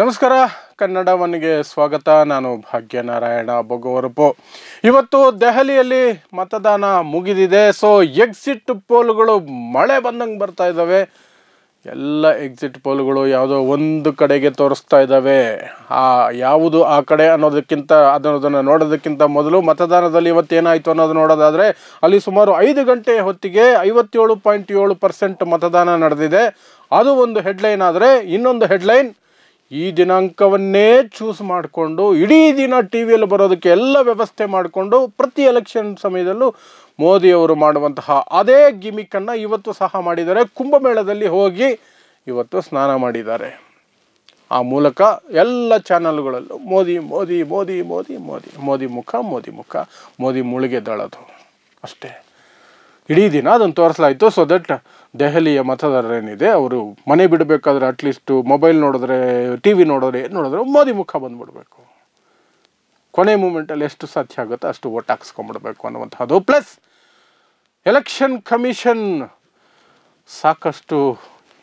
ನಮಸ್ಕಾರ ಕನ್ನಡ ಒನ್ಗೆ ಸ್ವಾಗತ. ನಾನು ಭಾಗ್ಯನಾರಾಯಣ ಬೊಗವರಪು. ಇವತ್ತು ದೆಹಲಿಯಲ್ಲಿ ಮತದಾನ ಮುಗಿದಿದೆ. ಸೊ ಎಕ್ಸಿಟ್ ಪೋಲ್ಗಳು ಮಳೆ ಬಂದಂಗೆ ಬರ್ತಾ ಇದ್ದಾವೆ. ಎಲ್ಲ ಎಕ್ಸಿಟ್ ಪೋಲ್ಗಳು ಯಾವುದೋ ಒಂದು ಕಡೆಗೆ ತೋರಿಸ್ತಾ ಇದ್ದಾವೆ. ಯಾವುದು ಆ ಕಡೆ ಅನ್ನೋದಕ್ಕಿಂತ ಅದನ್ನು ನೋಡೋದಕ್ಕಿಂತ ಮೊದಲು ಮತದಾನದಲ್ಲಿ ಇವತ್ತೇನಾಯಿತು ಅನ್ನೋದು ನೋಡೋದಾದರೆ ಅಲ್ಲಿ ಸುಮಾರು 5 ಗಂಟೆ ಹೊತ್ತಿಗೆ 57.7% ಮತದಾನ ನಡೆದಿದೆ. ಅದು ಒಂದು ಹೆಡ್ಲೈನ್. ಆದರೆ ಇನ್ನೊಂದು ಹೆಡ್ಲೈನ್, ಈ ದಿನಾಂಕವನ್ನೇ ಚೂಸ್ ಮಾಡಿಕೊಂಡು ಇಡೀ ದಿನ ಟಿ ವಿಯಲ್ಲಿ ಬರೋದಕ್ಕೆ ಎಲ್ಲ ವ್ಯವಸ್ಥೆ ಮಾಡಿಕೊಂಡು ಪ್ರತಿ ಎಲೆಕ್ಷನ್ ಸಮಯದಲ್ಲೂ ಮೋದಿಯವರು ಮಾಡುವಂತಹ ಅದೇ ಗಿಮಿಕ್ಕನ್ನು ಇವತ್ತು ಸಹ ಮಾಡಿದ್ದಾರೆ. ಕುಂಭಮೇಳದಲ್ಲಿ ಹೋಗಿ ಇವತ್ತು ಸ್ನಾನ ಮಾಡಿದ್ದಾರೆ. ಆ ಮೂಲಕ ಎಲ್ಲ ಚಾನಲ್ಗಳಲ್ಲೂ ಮೋದಿ ಮೋದಿ ಮೋದಿ ಮೋದಿ ಮೋದಿ ಮೋದಿ ಮುಖ ಮೋದಿ ಮುಖ ಮೋದಿ ಮುಳುಗೆದಳದು ಅಷ್ಟೇ. ಇಡೀ ದಿನ ಅದನ್ನು ತೋರಿಸಲಾಯಿತು. ಸೊ ದಟ್ ದೆಹಲಿಯ ಮತದಾರರೇನಿದೆ ಅವರು ಮನೆ ಬಿಡಬೇಕಾದ್ರೆ ಅಟ್ಲೀಸ್ಟು ಮೊಬೈಲ್ ನೋಡಿದ್ರೆ, ಟಿ ವಿ ನೋಡಿದ್ರೆ, ಏನು ನೋಡಿದ್ರೆ ಮೋದಿ ಮುಖ ಬಂದುಬಿಡಬೇಕು. ಕೊನೆ ಮೂಮೆಂಟಲ್ಲಿ ಎಷ್ಟು ಸಾಧ್ಯ ಆಗುತ್ತೋ ಅಷ್ಟು ಓಟ್ ಹಾಕ್ಸ್ಕೊಂಡ್ಬಿಡ್ಬೇಕು ಅನ್ನುವಂಥದ್ದು. ಪ್ಲಸ್ ಎಲೆಕ್ಷನ್ ಕಮಿಷನ್ ಸಾಕಷ್ಟು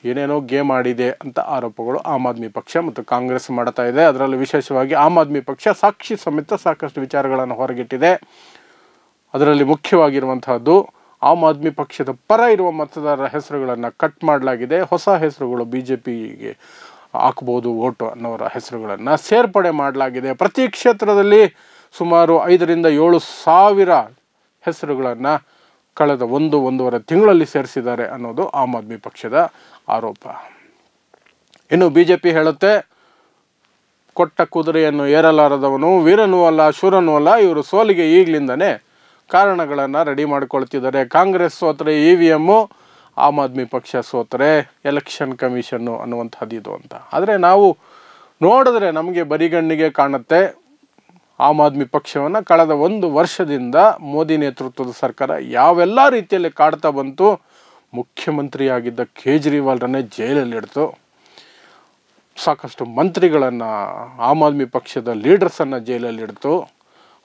ಏನೇನೋ ಗೇಮ್ ಆಡಿದೆ ಅಂತ ಆರೋಪಗಳು ಆಮ್ ಆದ್ಮಿ ಪಕ್ಷ ಮತ್ತು ಕಾಂಗ್ರೆಸ್ ಮಾಡ್ತಾ ಇದೆ. ಅದರಲ್ಲಿ ವಿಶೇಷವಾಗಿ ಆಮ್ ಆದ್ಮಿ ಪಕ್ಷ ಸಾಕ್ಷಿ ಸಮೇತ ಸಾಕಷ್ಟು ವಿಚಾರಗಳನ್ನು ಹೊರಗಿಟ್ಟಿದೆ. ಅದರಲ್ಲಿ ಮುಖ್ಯವಾಗಿರುವಂತಹದ್ದು, ಆಮ್ ಆದ್ಮಿ ಪಕ್ಷದ ಪರ ಇರುವ ಮತದಾರರ ಹೆಸರುಗಳನ್ನು ಕಟ್ ಮಾಡಲಾಗಿದೆ. ಹೊಸ ಹೆಸರುಗಳು BJPಗೆ ಹಾಕ್ಬೋದು ಓಟು ಅನ್ನೋರ ಹೆಸರುಗಳನ್ನು ಸೇರ್ಪಡೆ ಮಾಡಲಾಗಿದೆ. ಪ್ರತಿ ಕ್ಷೇತ್ರದಲ್ಲಿ ಸುಮಾರು 5,000 to 7,000 ಹೆಸರುಗಳನ್ನು ಕಳೆದ 1-1.5 ತಿಂಗಳಲ್ಲಿ ಸೇರಿಸಿದ್ದಾರೆ ಅನ್ನೋದು ಆಮ್ ಆದ್ಮಿ ಪಕ್ಷದ ಆರೋಪ. ಇನ್ನು BJP ಹೇಳುತ್ತೆ, ಕೊಟ್ಟ ಕುದುರೆಯನ್ನು ಏರಲಾರದವನು ವೀರನೂ ಅಲ್ಲ ಶೂರನೂ ಅಲ್ಲ. ಇವರು ಸೋಲಿಗೆ ಈಗಲಿಂದನೇ ಕಾರಣಗಳನ್ನು ರೆಡಿ ಮಾಡ್ಕೊಳ್ತಿದ್ದಾರೆ. ಕಾಂಗ್ರೆಸ್ ಸೋತರೆ EVM, ಆಮ್ ಆದ್ಮಿ ಪಕ್ಷ ಸೋತರೆ ಎಲೆಕ್ಷನ್ ಕಮಿಷನ್ನು ಅನ್ನುವಂಥದ್ದು ಇದು ಅಂತ. ಆದರೆ ನಾವು ನೋಡಿದ್ರೆ ನಮಗೆ ಬರಿಗಣ್ಣಿಗೆ ಕಾಣುತ್ತೆ, ಆಮ್ ಆದ್ಮಿ ಪಕ್ಷವನ್ನು ಕಳೆದ 1 ವರ್ಷದಿಂದ ಮೋದಿ ನೇತೃತ್ವದ ಸರ್ಕಾರ ಯಾವೆಲ್ಲ ರೀತಿಯಲ್ಲಿ ಕಾಡ್ತಾ ಬಂತು. ಮುಖ್ಯಮಂತ್ರಿಯಾಗಿದ್ದ ಕೇಜ್ರಿವಾಲ್ರನ್ನೇ ಜೈಲಲ್ಲಿಡ್ತು. ಸಾಕಷ್ಟು ಮಂತ್ರಿಗಳನ್ನು, ಆಮ್ ಆದ್ಮಿ ಪಕ್ಷದ ಲೀಡರ್ಸನ್ನು ಜೈಲಲ್ಲಿಡ್ತು.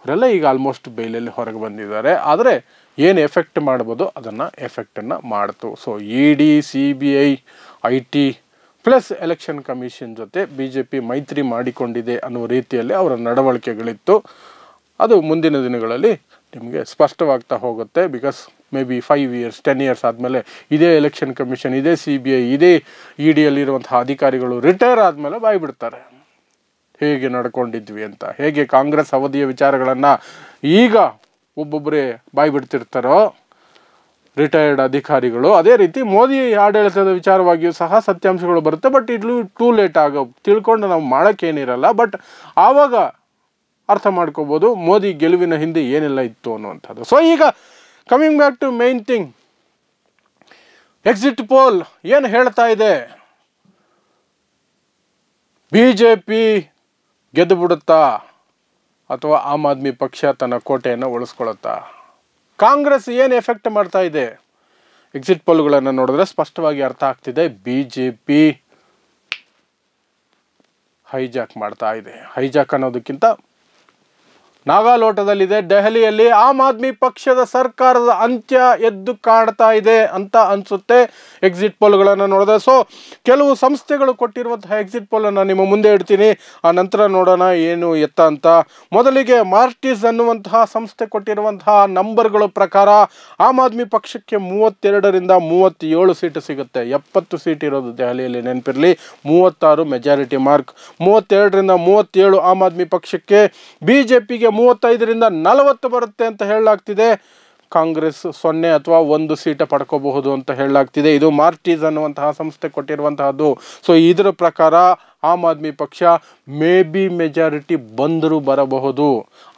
ಅವರೆಲ್ಲ ಈಗ ಆಲ್ಮೋಸ್ಟ್ ಬೈಲಲ್ಲಿ ಹೊರಗೆ ಬಂದಿದ್ದಾರೆ. ಆದರೆ ಏನು ಎಫೆಕ್ಟ್ ಮಾಡ್ಬೋದು ಅದನ್ನು ಎಫೆಕ್ಟನ್ನು ಮಾಡ್ತು. So ED, CBI, IT plus election commission ಜೊತೆ BJP ಮೈತ್ರಿ ಮಾಡಿಕೊಂಡಿದೆ ಅನ್ನೋ ರೀತಿಯಲ್ಲಿ ಅವರ ನಡವಳಿಕೆಗಳಿತ್ತು. ಅದು ಮುಂದಿನ ದಿನಗಳಲ್ಲಿ ನಿಮಗೆ ಸ್ಪಷ್ಟವಾಗ್ತಾ ಹೋಗುತ್ತೆ. Because may be 5 years 10 years ಆದಮೇಲೆ ಇದೇ ಎಲೆಕ್ಷನ್ ಕಮಿಷನ್, ಇದೇ CBI, ಇದೇ EDಯಲ್ಲಿರುವಂತಹ ಅಧಿಕಾರಿಗಳು ರಿಟೈರ್ ಆದಮೇಲೆ ಬಾಯ್ಬಿಡ್ತಾರೆ ಹೇಗೆ ನಡ್ಕೊಂಡಿದ್ವಿ ಅಂತ. ಹೇಗೆ ಕಾಂಗ್ರೆಸ್ ಅವಧಿಯ ವಿಚಾರಗಳನ್ನು ಈಗ ಒಬ್ಬೊಬ್ಬರೇ ಬಾಯ್ಬಿಡ್ತಿರ್ತಾರೋ ರಿಟೈರ್ಡ್ ಅಧಿಕಾರಿಗಳು, ಅದೇ ರೀತಿ ಮೋದಿ ಆಡಳಿತದ ವಿಚಾರವಾಗಿಯೂ ಸಹ ಸತ್ಯಾಂಶಗಳು ಬರುತ್ತೆ. ಬಟ್ ಇದು ಟೂ ಲೇಟ್ ತಿಳ್ಕೊಂಡು ನಾವು ಮಾಡೋಕ್ಕೇನಿರಲ್ಲ. ಬಟ್ ಆವಾಗ ಅರ್ಥ ಮಾಡ್ಕೋಬೋದು ಮೋದಿ ಗೆಲುವಿನ ಹಿಂದೆ ಏನೆಲ್ಲ ಇತ್ತು ಅನ್ನುವಂಥದ್ದು. ಸೊ ಈಗ coming back to main thing, exit poll ಏನು ಹೇಳ್ತಾ ಇದೆ? BJP ಗೆದ್ದು ಬಿಡುತ್ತಾ ಅಥವಾ ಆಮ್ ಆದ್ಮಿ ಪಕ್ಷ ತನ್ನ ಕೋಟೆಯನ್ನು ಉಳಿಸ್ಕೊಳ್ಳುತ್ತಾ? ಕಾಂಗ್ರೆಸ್ ಏನು ಎಫೆಕ್ಟ್ ಮಾಡ್ತಾ ಇದೆ? ಎಕ್ಸಿಟ್ ಪೋಲ್ಗಳನ್ನು ನೋಡಿದ್ರೆ ಸ್ಪಷ್ಟವಾಗಿ ಅರ್ಥ ಆಗ್ತಿದೆ. BJP ಹೈಜಾಕ್ ಮಾಡ್ತಾ ಇದೆ. ಹೈಜಾಕ್ ಅನ್ನೋದಕ್ಕಿಂತ ನಾಗಾಲೋಟದಲ್ಲಿದೆ. ದೆಹಲಿಯಲ್ಲಿ ಆಮ್ ಆದ್ಮಿ ಪಕ್ಷದ ಸರ್ಕಾರದ ಅಂತ್ಯ ಎದ್ದು ಕಾಡ್ತಾ ಇದೆ ಅಂತ ಅನಿಸುತ್ತೆ ಎಕ್ಸಿಟ್ ಪೋಲ್ಗಳನ್ನು ನೋಡಿದ್ರೆ. ಸೊ ಕೆಲವು ಸಂಸ್ಥೆಗಳು ಕೊಟ್ಟಿರುವಂತಹ ಎಕ್ಸಿಟ್ ಪೋಲನ್ನು ನಿಮ್ಮ ಮುಂದೆ ಇಡ್ತೀನಿ, ಆ ನಂತರ ನೋಡೋಣ ಏನು ಎತ್ತ ಅಂತ. ಮೊದಲಿಗೆ ಮಾರ್ಟಿಸ್ ಅನ್ನುವಂತಹ ಸಂಸ್ಥೆ ಕೊಟ್ಟಿರುವಂತಹ ನಂಬರ್ಗಳ ಪ್ರಕಾರ ಆಮ್ ಆದ್ಮಿ ಪಕ್ಷಕ್ಕೆ 32 to 37 ಸೀಟು ಸಿಗುತ್ತೆ. 70 ಸೀಟ್ ಇರೋದು ದೆಹಲಿಯಲ್ಲಿ, ನೆನಪಿರಲಿ. 36 majority mark. 32 to 37 Aam Aadmi ಪಕ್ಷಕ್ಕೆ. BJPಗೆ 35 to 40 ಬರುತ್ತೆ ಅಂತ ಹೇಳಲಾಗ್ತಿದೆ. ಕಾಂಗ್ರೆಸ್ 0 ಅಥವಾ 1 ಸೀಟ ಪಡ್ಕೋಬಹುದು ಅಂತ ಹೇಳಲಾಗ್ತಿದೆ. ಇದು ಮಾರ್ಟಿಸ್ ಅನ್ನುವಂತಹ ಸಂಸ್ಥೆ ಕೊಟ್ಟಿರುವಂತಹದ್ದು. ಸೊ ಇದರ ಪ್ರಕಾರ ಆಮ್ ಆದ್ಮಿ ಪಕ್ಷ ಮೇ ಬಿ ಮೆಜಾರಿಟಿ ಬಂದರೂ ಬರಬಹುದು.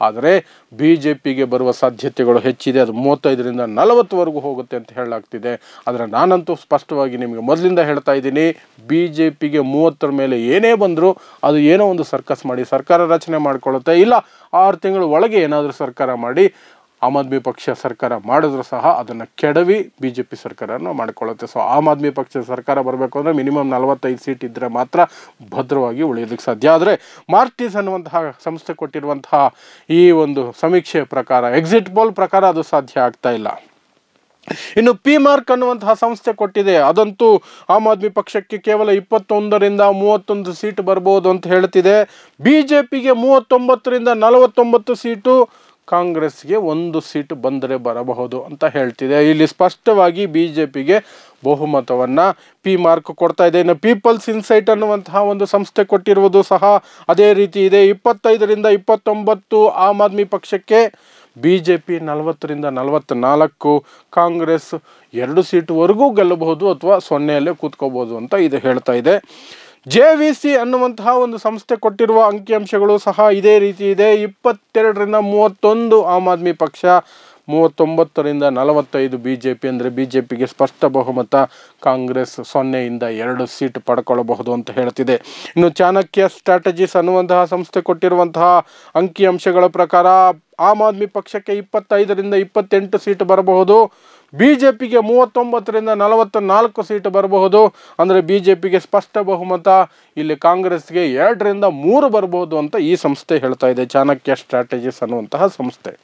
ಆದರೆ BJPಗೆ ಬರುವ ಸಾಧ್ಯತೆಗಳು ಹೆಚ್ಚಿದೆ. ಅದು 35 to 40ವರೆಗೂ ಹೋಗುತ್ತೆ ಅಂತ ಹೇಳಲಾಗ್ತಿದೆ. ಆದರೆ ನಾನಂತೂ ಸ್ಪಷ್ಟವಾಗಿ ನಿಮಗೆ ಮೊದಲಿಂದ ಹೇಳ್ತಾ ಇದ್ದೀನಿ, BJPಗೆ 30 ಮೇಲೆ ಏನೇ ಬಂದರೂ ಅದು ಏನೋ ಒಂದು ಸರ್ಕಸ್ ಮಾಡಿ ಸರ್ಕಾರ ರಚನೆ ಮಾಡಿಕೊಳ್ಳುತ್ತೆ. ಇಲ್ಲ 6 ತಿಂಗಳ ಒಳಗೆ ಏನಾದರೂ ಸರ್ಕಾರ ಮಾಡಿ ಆಮ್ ಆದ್ಮಿ ಪಕ್ಷ ಸರ್ಕಾರ ಮಾಡಿದ್ರು ಸಹ ಅದನ್ನು ಕೆಡವಿ BJP ಸರ್ಕಾರನ ಮಾಡಿಕೊಳ್ಳುತ್ತೆ. ಸೊ ಆಮ್ ಆದ್ಮಿ ಪಕ್ಷದ ಸರ್ಕಾರ ಬರಬೇಕು ಅಂದರೆ ಮಿನಿಮಮ್ 45 ಸೀಟ್ ಇದ್ದರೆ ಮಾತ್ರ ಭದ್ರವಾಗಿ ಉಳಿಯೋದಕ್ಕೆ ಸಾಧ್ಯ. ಆದರೆ ಮಾರ್ಟಿಸ್ ಅನ್ನುವಂತಹ ಸಂಸ್ಥೆ ಕೊಟ್ಟಿರುವಂತಹ ಈ ಒಂದು ಸಮೀಕ್ಷೆ ಪ್ರಕಾರ, ಎಕ್ಸಿಟ್ ಪೋಲ್ ಪ್ರಕಾರ ಅದು ಸಾಧ್ಯ ಆಗ್ತಾ ಇಲ್ಲ. ಇನ್ನು ಪಿ ಮಾರ್ಕ್ ಅನ್ನುವಂತಹ ಸಂಸ್ಥೆ ಕೊಟ್ಟಿದೆ, ಅದಂತೂ ಆಮ್ ಆದ್ಮಿ ಪಕ್ಷಕ್ಕೆ ಕೇವಲ 21ರಿಂದ 31 ಸೀಟ್ ಬರ್ಬೋದು ಅಂತ ಹೇಳ್ತಿದೆ. BJPಗೆ 39ರಿಂದ 49 ಸೀಟು, ಕಾಂಗ್ರೆಸ್ಗೆ 1 ಸೀಟು ಬಂದರೆ ಬರಬಹುದು ಅಂತ ಹೇಳ್ತಿದೆ. ಇಲ್ಲಿ ಸ್ಪಷ್ಟವಾಗಿ BJPಗೆ ಬಹುಮತವನ್ನು ಪಿ ಮಾರ್ಕ್ ಕೊಡ್ತಾ ಇದೆ. ಇನ್ನು ಪೀಪಲ್ಸ್ ಇನ್ಸೈಟ್ ಅನ್ನುವಂತಹ ಒಂದು ಸಂಸ್ಥೆ ಕೊಟ್ಟಿರುವುದು ಸಹ ಅದೇ ರೀತಿ ಇದೆ. 25ರಿಂದ 29 ಆಮ್ ಆದ್ಮಿ ಪಕ್ಷಕ್ಕೆ, BJP 40ರಿಂದ 44, ಕಾಂಗ್ರೆಸ್ 2 ಸೀಟುವರೆಗೂ ಗೆಲ್ಲಬಹುದು ಅಥವಾ 0ಯಲ್ಲೇ ಕೂತ್ಕೋಬಹುದು ಅಂತ ಇದು ಹೇಳ್ತಾ ಇದೆ. JVC ಅನ್ನುವಂತಹ ಒಂದು ಸಂಸ್ಥೆ ಕೊಟ್ಟಿರುವ ಅಂಕಿಅಂಶಗಳು ಸಹ ಇದೇ ರೀತಿ ಇದೆ. 22ರಿಂದ 31 ಆಮ್ ಆದ್ಮಿ ಪಕ್ಷ, 39ರಿಂದ 45 BJP. ಅಂದರೆ BJPಗೆ ಸ್ಪಷ್ಟ ಬಹುಮತ, ಕಾಂಗ್ರೆಸ್ 0ಯಿಂದ 2 ಸೀಟ್ ಪಡ್ಕೊಳ್ಳಬಹುದು ಅಂತ ಹೇಳ್ತಿದೆ. ಇನ್ನು ಚಾಣಕ್ಯ ಸ್ಟ್ರಾಟಜೀಸ್ ಅನ್ನುವಂತಹ ಸಂಸ್ಥೆ ಕೊಟ್ಟಿರುವಂತಹ ಅಂಕಿಅಂಶಗಳ ಪ್ರಕಾರ ಆಮ್ ಆದ್ಮಿ ಪಕ್ಷಕ್ಕೆ 25ರಿಂದ 28 ಸೀಟ್ ಬರಬಹುದು, BJPಗೆ 39ರಿಂದ 44 ಸೀಟ್ ಬರಬಹುದು. ಅಂದರೆ BJPಗೆ ಸ್ಪಷ್ಟ ಬಹುಮತ, ಇಲ್ಲಿ ಕಾಂಗ್ರೆಸ್ಗೆ 2ರಿಂದ 3 ಬರಬಹುದು ಅಂತ ಈ ಸಂಸ್ಥೆ ಹೇಳ್ತಾ ಇದೆ, ಚಾಣಕ್ಯ ಸ್ಟ್ರಾಟಜೀಸ್ ಅನ್ನುವಂತಹ ಸಂಸ್ಥೆ.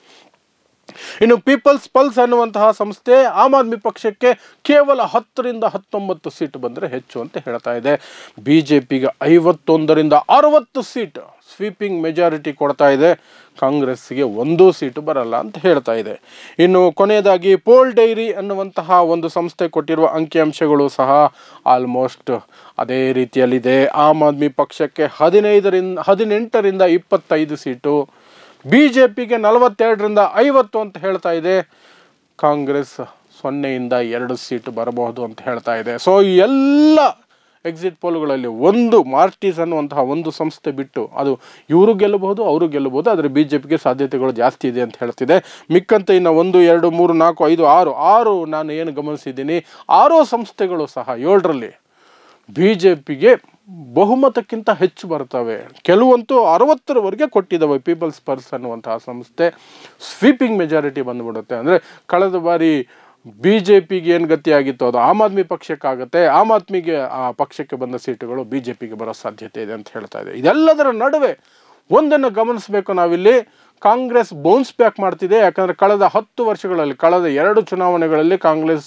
ಇನ್ನು ಪೀಪಲ್ಸ್ ಪಲ್ಸ್ ಅನ್ನುವಂತಹ ಸಂಸ್ಥೆ ಆಮ್ ಆದ್ಮಿ ಪಕ್ಷಕ್ಕೆ ಕೇವಲ 10ರಿಂದ 19 ಸೀಟ್ ಬಂದರೆ ಹೆಚ್ಚು ಅಂತ ಹೇಳ್ತಾ ಇದೆ. BJPಗೆ 51ರಿಂದ 60 ಸೀಟ್ ಸ್ವೀಪಿಂಗ್ ಮೆಜಾರಿಟಿ ಕೊಡ್ತಾ ಇದೆ, ಕಾಂಗ್ರೆಸ್ಗೆ 1 ಸೀಟು ಬರಲ್ಲ ಅಂತ ಹೇಳ್ತಾ ಇದೆ. ಇನ್ನು ಕೊನೆಯದಾಗಿ ಪೋಲ್ ಡೈರಿ ಅನ್ನುವಂತಹ ಒಂದು ಸಂಸ್ಥೆ ಕೊಟ್ಟಿರುವ ಅಂಕಿಅಂಶಗಳು ಸಹ ಆಲ್ಮೋಸ್ಟ್ ಅದೇ ರೀತಿಯಲ್ಲಿದೆ. ಆಮ್ ಆದ್ಮಿ ಪಕ್ಷಕ್ಕೆ 18ರಿಂದ 25 ಸೀಟು, BJPಗೆ 42ರಿಂದ 50 ಅಂತ ಹೇಳ್ತಾ ಇದೆ, ಕಾಂಗ್ರೆಸ್ 0ಯಿಂದ 2 ಸೀಟು ಬರಬಹುದು ಅಂತ ಹೇಳ್ತಾ ಇದೆ. ಸೊ ಈ ಎಲ್ಲ ಎಕ್ಸಿಟ್ ಪೋಲ್ಗಳಲ್ಲಿ ಒಂದು ಮಾರ್ಟಿಸ್ ಅನ್ನುವಂತಹ ಒಂದು ಸಂಸ್ಥೆ ಬಿಟ್ಟು ಅದು ಇವರು ಗೆಲ್ಲಬಹುದು, ಅವರು ಗೆಲ್ಲಬಹುದು, ಆದರೆ BJPಗೆ ಸಾಧ್ಯತೆಗಳು ಜಾಸ್ತಿ ಇದೆ ಅಂತ ಹೇಳ್ತಿದೆ. ಮಿಕ್ಕಂತೆ ಇನ್ನು 1, 2, 3, 4, 5, 6 ನಾನು ಏನು ಗಮನಿಸಿದ್ದೀನಿ, 6 ಸಂಸ್ಥೆಗಳು ಸಹ 7ರಲ್ಲಿ BJPಗೆ ಬಹುಮತಕ್ಕಿಂತ ಹೆಚ್ಚು ಬರ್ತವೆ. ಕೆಲವಂತೂ 60ರವರೆಗೆ ಕೊಟ್ಟಿದ್ದಾವೆ. ಪೀಪಲ್ಸ್ ಪಲ್ಸ್ ಅನ್ನುವಂತಹ ಸಂಸ್ಥೆ ಸ್ವೀಪಿಂಗ್ ಮೆಜಾರಿಟಿ ಬಂದುಬಿಡುತ್ತೆ. ಅಂದರೆ ಕಳೆದ ಬಾರಿ BJPಗೆ ಏನು ಗತಿಯಾಗಿತ್ತು ಅದು ಆಮ್ ಆದ್ಮಿ ಪಕ್ಷಕ್ಕಾಗುತ್ತೆ, ಆಮ್ ಆದ್ಮಿಗೆ ಆ ಪಕ್ಷಕ್ಕೆ ಬಂದ ಸೀಟುಗಳು BJPಗೆ ಬರೋ ಸಾಧ್ಯತೆ ಇದೆ ಅಂತ ಹೇಳ್ತಾ ಇದೆ. ಇದೆಲ್ಲದರ ನಡುವೆ ಒಂದನ್ನು ಗಮನಿಸಬೇಕು ನಾವಿಲ್ಲಿ, ಕಾಂಗ್ರೆಸ್ ಬೌನ್ಸ್ ಬ್ಯಾಕ್ ಮಾಡ್ತಿದೆ. ಯಾಕಂದರೆ ಕಳೆದ 10 ವರ್ಷಗಳಲ್ಲಿ, ಕಳೆದ 2 ಚುನಾವಣೆಗಳಲ್ಲಿ ಕಾಂಗ್ರೆಸ್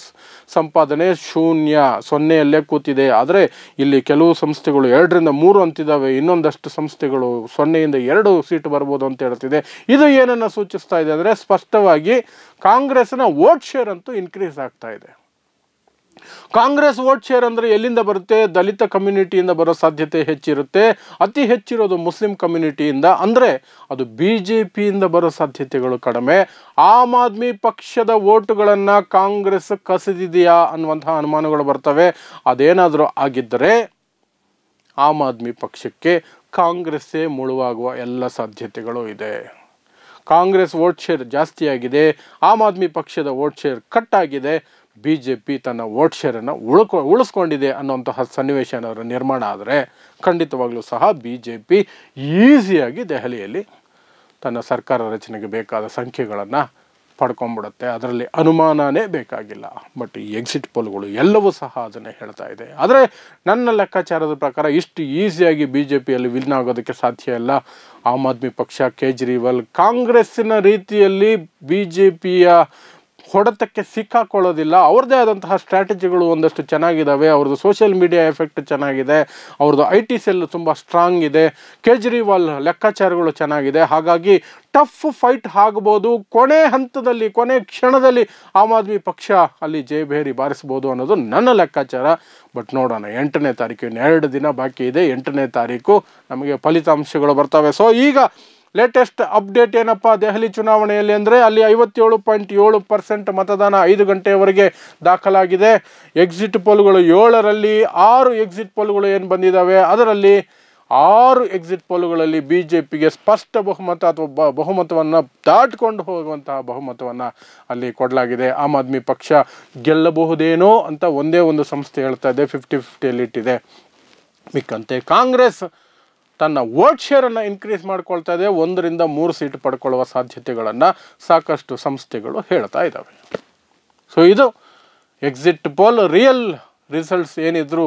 ಸಂಪಾದನೆ 0ಯಲ್ಲೇ ಕೂತಿದೆ. ಆದರೆ ಇಲ್ಲಿ ಕೆಲವು ಸಂಸ್ಥೆಗಳು 2ರಿಂದ 3 ಅಂತಿದ್ದಾವೆ, ಇನ್ನೊಂದಷ್ಟು ಸಂಸ್ಥೆಗಳು 0ಯಿಂದ 2 ಸೀಟು ಬರ್ಬೋದು ಅಂತ ಹೇಳ್ತಿದೆ. ಇದು ಏನನ್ನು ಸೂಚಿಸ್ತಾ ಇದೆ ಅಂದರೆ ಸ್ಪಷ್ಟವಾಗಿ ಕಾಂಗ್ರೆಸ್ನ ವೋಟ್ ಶೇರ್ ಅಂತೂ ಇನ್ಕ್ರೀಸ್ ಆಗ್ತಾ ಇದೆ. ಕಾಂಗ್ರೆಸ್ ವೋಟ್ ಶೇರ್ ಅಂದರೆ ಎಲ್ಲಿಂದ ಬರುತ್ತೆ? ದಲಿತ ಕಮ್ಯುನಿಟಿಯಿಂದ ಬರೋ ಸಾಧ್ಯತೆ ಹೆಚ್ಚಿರುತ್ತೆ. ಅತಿ ಹೆಚ್ಚಿರೋದು ಮುಸ್ಲಿಂ ಕಮ್ಯುನಿಟಿಯಿಂದ, ಅಂದರೆ ಅದು BJPಯಿಂದ ಬರೋ ಸಾಧ್ಯತೆಗಳು ಕಡಿಮೆ. ಆಮ್ ಆದ್ಮಿ ಪಕ್ಷದ ವೋಟುಗಳನ್ನು ಕಾಂಗ್ರೆಸ್ ಕಸಿದಿದೆಯಾ ಅನ್ನುವಂತಹ ಅನುಮಾನಗಳು ಬರ್ತವೆ. ಅದೇನಾದರೂ ಆಗಿದ್ದರೆ ಆಮ್ ಆದ್ಮಿ ಪಕ್ಷಕ್ಕೆ ಕಾಂಗ್ರೆಸ್ಸೇ ಮುಳುವಾಗುವ ಎಲ್ಲ ಸಾಧ್ಯತೆಗಳು ಇದೆ. ಕಾಂಗ್ರೆಸ್ ವೋಟ್ ಶೇರ್ ಜಾಸ್ತಿ ಆಗಿದೆ, ಆಮ್ ಆದ್ಮಿ ಪಕ್ಷದ ವೋಟ್ ಶೇರ್ ಕಟ್ ಆಗಿದೆ, BJP ತನ್ನ ವೋಟ್ ಶೇರನ್ನು ಉಳಿಸ್ಕೊಂಡಿದೆ ಅನ್ನೋಂತಹ ಸನ್ನಿವೇಶ ಏನಾದರೂ ನಿರ್ಮಾಣ ಆದರೆ ಖಂಡಿತವಾಗ್ಲೂ ಸಹ BJP ಈಸಿಯಾಗಿ ದೆಹಲಿಯಲ್ಲಿ ತನ್ನ ಸರ್ಕಾರ ರಚನೆಗೆ ಬೇಕಾದ ಸಂಖ್ಯೆಗಳನ್ನು ಪಡ್ಕೊಂಡ್ಬಿಡುತ್ತೆ. ಅದರಲ್ಲಿ ಅನುಮಾನನೇ ಬೇಕಾಗಿಲ್ಲ. ಬಟ್ ಈ ಎಕ್ಸಿಟ್ ಪೋಲ್ಗಳು ಎಲ್ಲವೂ ಸಹ ಅದನ್ನೇ ಹೇಳ್ತಾ ಇದೆ. ಆದರೆ ನನ್ನ ಲೆಕ್ಕಾಚಾರದ ಪ್ರಕಾರ ಇಷ್ಟು ಈಸಿಯಾಗಿ BJPಯಲ್ಲಿ ವಿನ್ ಆಗೋದಕ್ಕೆ ಸಾಧ್ಯ ಇಲ್ಲ. ಆಮ್ ಆದ್ಮಿ ಪಕ್ಷ, ಕೇಜ್ರಿವಾಲ್ ಕಾಂಗ್ರೆಸ್ಸಿನ ರೀತಿಯಲ್ಲಿ BJPಯ ಹೊಡೆತಕ್ಕೆ ಸಿಕ್ಕಾಕೊಳ್ಳೋದಿಲ್ಲ. ಅವ್ರದ್ದೇ ಆದಂತಹ ಸ್ಟ್ರಾಟಜಿಗಳು ಒಂದಷ್ಟು ಚೆನ್ನಾಗಿದ್ದಾವೆ. ಅವ್ರದ್ದು ಸೋಷಿಯಲ್ ಮೀಡಿಯಾ ಎಫೆಕ್ಟ್ ಚೆನ್ನಾಗಿದೆ, ಅವ್ರದ್ದು IT ಸೆಲ್ ತುಂಬ ಸ್ಟ್ರಾಂಗ್ ಇದೆ, ಕೇಜ್ರಿವಾಲ್ ಲೆಕ್ಕಾಚಾರಗಳು ಚೆನ್ನಾಗಿದೆ. ಹಾಗಾಗಿ ಟಫ್ ಫೈಟ್ ಆಗ್ಬೋದು. ಕೊನೆ ಹಂತದಲ್ಲಿ, ಕೊನೆ ಕ್ಷಣದಲ್ಲಿ ಆಮ್ ಆದ್ಮಿ ಪಕ್ಷ ಅಲ್ಲಿ ಜಯಭೇರಿ ಬಾರಿಸ್ಬೋದು ಅನ್ನೋದು ನನ್ನ ಲೆಕ್ಕಾಚಾರ. ಬಟ್ ನೋಡೋಣ, 8ನೇ ತಾರೀಕು, 2 ದಿನ ಬಾಕಿ ಇದೆ. 8ನೇ ತಾರೀಕು ನಮಗೆ ಫಲಿತಾಂಶಗಳು ಬರ್ತವೆ. ಸೊ ಈಗ ಲೇಟೆಸ್ಟ್ ಅಪ್ಡೇಟ್ ಏನಪ್ಪ ದೆಹಲಿ ಚುನಾವಣೆಯಲ್ಲಿ ಅಂದರೆ ಅಲ್ಲಿ 57.7% ಮತದಾನ 5 ಗಂಟೆಯವರೆಗೆ ದಾಖಲಾಗಿದೆ. ಎಕ್ಸಿಟ್ ಪೋಲ್ಗಳು 7ರಲ್ಲಿ 6 ಎಕ್ಸಿಟ್ ಪೋಲ್ಗಳು ಏನು ಬಂದಿದ್ದಾವೆ, ಅದರಲ್ಲಿ 6 ಎಕ್ಸಿಟ್ ಪೋಲ್ಗಳಲ್ಲಿ BJPಗೆ ಸ್ಪಷ್ಟ ಬಹುಮತ ಅಥವಾ ಬಹುಮತವನ್ನು ದಾಟಿಕೊಂಡು ಹೋಗುವಂತಹ ಬಹುಮತವನ್ನು ಅಲ್ಲಿ ಕೊಡಲಾಗಿದೆ. ಆಮ್ ಆದ್ಮಿ ಪಕ್ಷ ಗೆಲ್ಲಬಹುದೇನೋ ಅಂತ ಒಂದೇ ಒಂದು ಸಂಸ್ಥೆ ಹೇಳ್ತಾ ಇದೆ, 50-50 ಇಟ್ಟಿದೆ. ಮಿಕ್ಕಂತೆ ಕಾಂಗ್ರೆಸ್ ತನ್ನ ವೋಟ್ ಶೇರನ್ನು ಇನ್ಕ್ರೀಸ್ ಮಾಡ್ಕೊಳ್ತಾ ಇದೆ. 1ರಿಂದ 3 ಸೀಟು ಪಡ್ಕೊಳ್ಳುವ ಸಾಧ್ಯತೆಗಳನ್ನು ಸಾಕಷ್ಟು ಸಂಸ್ಥೆಗಳು ಹೇಳ್ತಾ ಇದ್ದಾವೆ. ಸೊ ಇದು ಎಕ್ಸಿಟ್ ಪೋಲ್. ರಿಯಲ್ ರಿಸಲ್ಟ್ಸ್ ಏನಿದ್ರು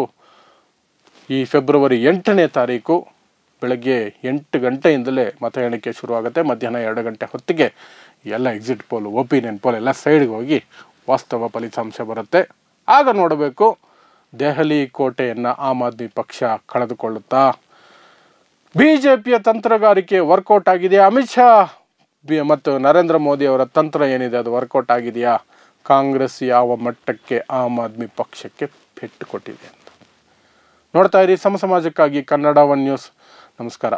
ಈ ಫೆಬ್ರವರಿ 8ನೇ ತಾರೀಕು ಬೆಳಗ್ಗೆ 8 ಗಂಟೆಯಿಂದಲೇ ಮತ ಎಣಿಕೆ ಶುರುವಾಗುತ್ತೆ. ಮಧ್ಯಾಹ್ನ 2 ಗಂಟೆ ಹೊತ್ತಿಗೆ ಎಲ್ಲ ಎಕ್ಸಿಟ್ ಪೋಲ್, ಒಪಿನಿಯನ್ ಪೋಲ್ ಎಲ್ಲ ಸೈಡ್ಗೆ ಹೋಗಿ ವಾಸ್ತವ ಫಲಿತಾಂಶ ಬರುತ್ತೆ. ಆಗ ನೋಡಬೇಕು ದೆಹಲಿ ಕೋಟೆಯನ್ನು ಆಮ್ ಆದ್ಮಿ ಪಕ್ಷ ಕಳೆದುಕೊಳ್ಳುತ್ತಾ. BJPಯ ತಂತ್ರಗಾರಿಕೆ ವರ್ಕೌಟ್ ಆಗಿದೆಯಾ? ಅಮಿತ್ ಶಾ ಮತ್ತು ನರೇಂದ್ರ ಮೋದಿ ಅವರ ತಂತ್ರ ಏನಿದೆ ಅದು ವರ್ಕೌಟ್ ಆಗಿದೆಯಾ? ಕಾಂಗ್ರೆಸ್ ಯಾವ ಮಟ್ಟಕ್ಕೆ ಆಮ್ ಆದ್ಮಿ ಪಕ್ಷಕ್ಕೆ ಪೆಟ್ಟು ಕೊಟ್ಟಿದೆ ಅಂತ ನೋಡ್ತಾ ಇರಿ. ಸಮಾಜಕ್ಕಾಗಿ ಕನ್ನಡ 1 ನ್ಯೂಸ್. ನಮಸ್ಕಾರ.